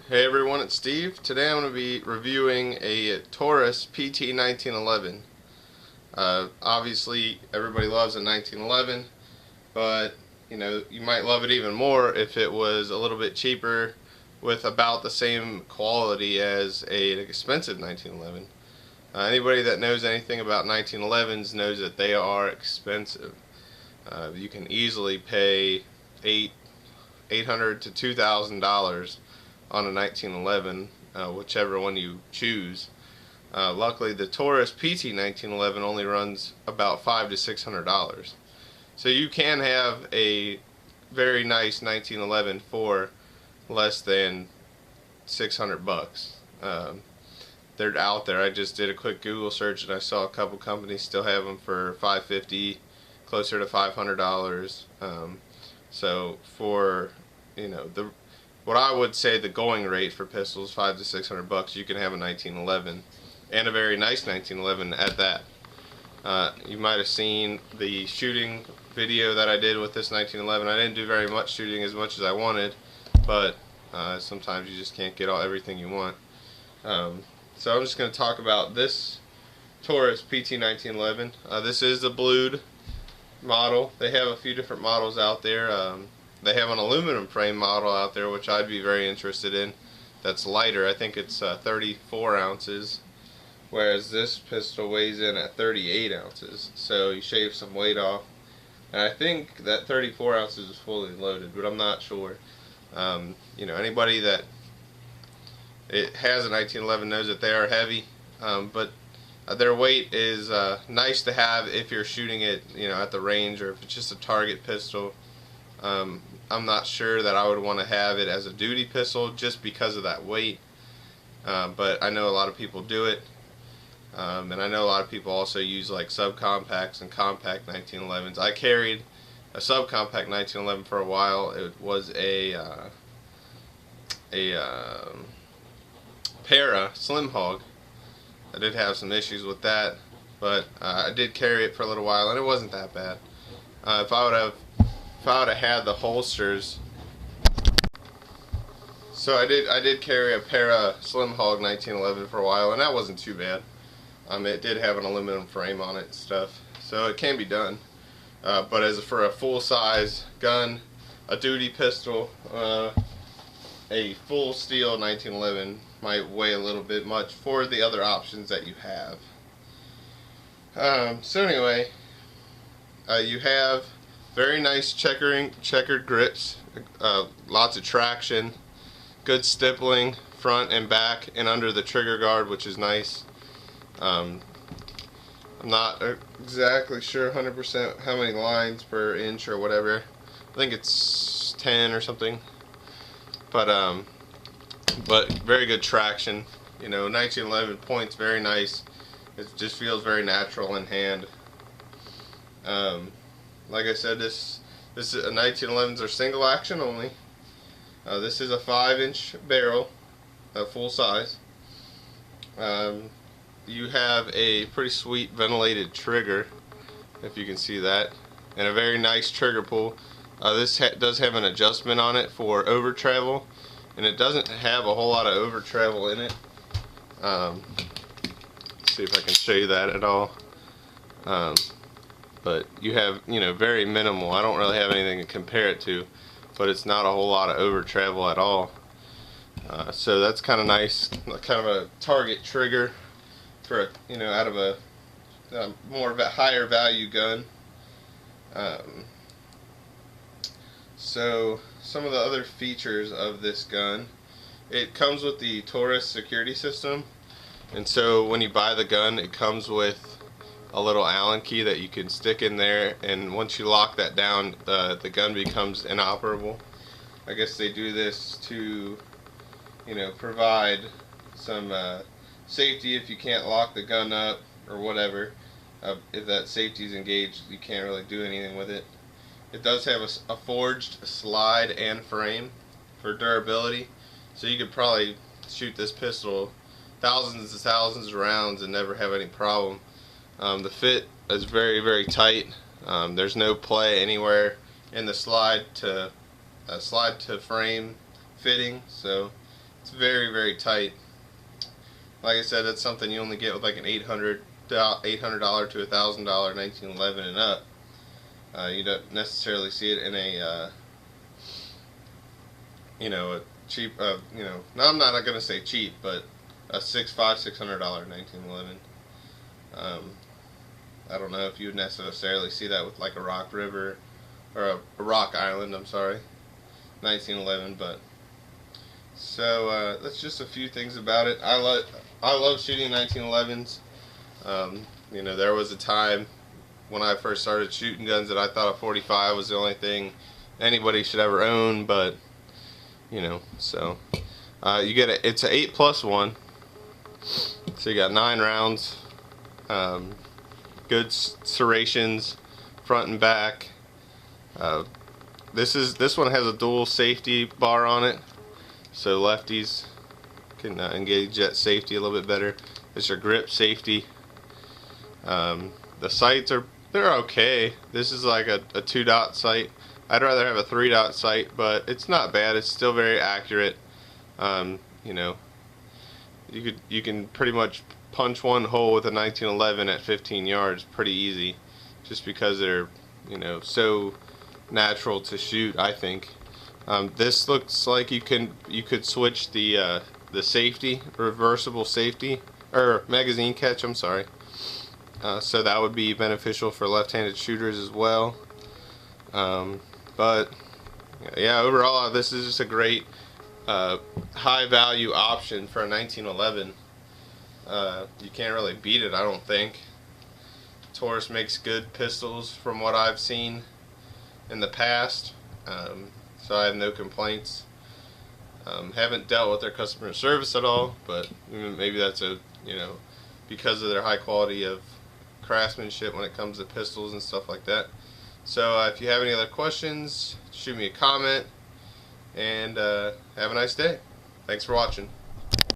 Hey everyone, it's Steve. Today I'm going to be reviewing a Taurus PT1911. Obviously everybody loves a 1911, but you might love it even more if it was a little bit cheaper with about the same quality as an expensive 1911. Anybody that knows anything about 1911s knows that they are expensive. You can easily pay $800 to $2,000 on a 1911, whichever one you choose. Luckily, the Taurus PT1911 only runs about $500 to $600, so you can have a very nice 1911 for less than 600 bucks. They're out there. I just did a quick Google search and I saw a couple companies still have them for $550, closer to $500. So for what I would say the going rate for pistols, $500 to $600, you can have a 1911, and a very nice 1911 at that. You might have seen the shooting video that I did with this 1911. I didn't do very much shooting, as much as I wanted, but sometimes you just can't get everything you want. So I'm just going to talk about this Taurus PT1911. This is the blued model. They have a few different models out there. They have an aluminum frame model out there, which I'd be very interested in. That's lighter. I think it's 34 ounces, whereas this pistol weighs in at 38 ounces. So you shave some weight off. And I think that 34 ounces is fully loaded, but I'm not sure. Anybody that has a 1911 knows that they are heavy, but their weight is nice to have if you're shooting it, at the range, or if it's just a target pistol. I'm not sure that I would want to have it as a duty pistol just because of that weight, but I know a lot of people do it, and I know a lot of people also use like subcompacts and compact 1911s. I carried a subcompact 1911 for a while. It was a Para Slim Hog. I did have some issues with that, but I did carry it for a little while, and it wasn't that bad. If I would have had the holsters, so I did carry a Para Slim Hog 1911 for a while, and that wasn't too bad. It did have an aluminum frame on it and stuff, so it can be done. But as for a full-size gun, a duty pistol, a full steel 1911 might weigh a little bit much for the other options that you have. So anyway, you have very nice checkered grips, lots of traction, good stippling front and back and under the trigger guard, which is nice. I'm not exactly sure 100% how many lines per inch or whatever. I think it's 10 or something. But very good traction. 1911 points very nice. It just feels very natural in hand. Like I said, this 1911s are single action only. This is a 5-inch barrel, full size. You have a pretty sweet ventilated trigger, if you can see that, and a very nice trigger pull. This does have an adjustment on it for over travel, and it doesn't have a whole lot of over travel in it. Let's see if I can show you that at all. But you have, very minimal. I don't really have anything to compare it to, but it's not a whole lot of over travel at all. So that's kind of nice, kind of a target trigger for out of a more of a higher value gun. So some of the other features of this gun, it comes with the Taurus security system, and so when you buy the gun, it comes with a little Allen key that you can stick in there, and once you lock that down, the gun becomes inoperable. I guess they do this to provide some safety if you can't lock the gun up or whatever. If that safety is engaged, you can't really do anything with it. It does have a forged slide and frame for durability, so you could probably shoot this pistol thousands and thousands of rounds and never have any problem. The fit is very, very tight. There's no play anywhere in the slide to frame fitting, so It's very, very tight. Like I said, that's something you only get with like an $800 to $1,000 1911 and up. You don't necessarily see it in a a cheap, no, I'm not going to say cheap, but a $600 1911. I don't know if you would necessarily see that with like a Rock River or a Rock Island, I'm sorry, 1911. But so that's just a few things about it. I love shooting 1911s. There was a time when I first started shooting guns that I thought a 45 was the only thing anybody should ever own, but so you get it's an 8+1, so you got 9 rounds, good serrations front and back. This one has a dual safety bar on it, so lefties can engage at safety a little bit better. It's your grip safety. The sights they're okay. This is like a 2-dot sight. I'd rather have a 3-dot sight, but it's not bad. It's still very accurate. You can pretty much punch one hole with a 1911 at 15 yards pretty easy, just because they're so natural to shoot, I think. This looks like you could switch the safety, reversible safety, or magazine catch, I'm sorry. So that would be beneficial for left-handed shooters as well. But yeah, overall this is just a great high value option for a 1911. You can't really beat it, I don't think. Taurus makes good pistols from what I've seen in the past, so I have no complaints. Haven't dealt with their customer service at all, but maybe that's because of their high quality of craftsmanship when it comes to pistols and stuff like that. So if you have any other questions, shoot me a comment, and have a nice day. Thanks for watching.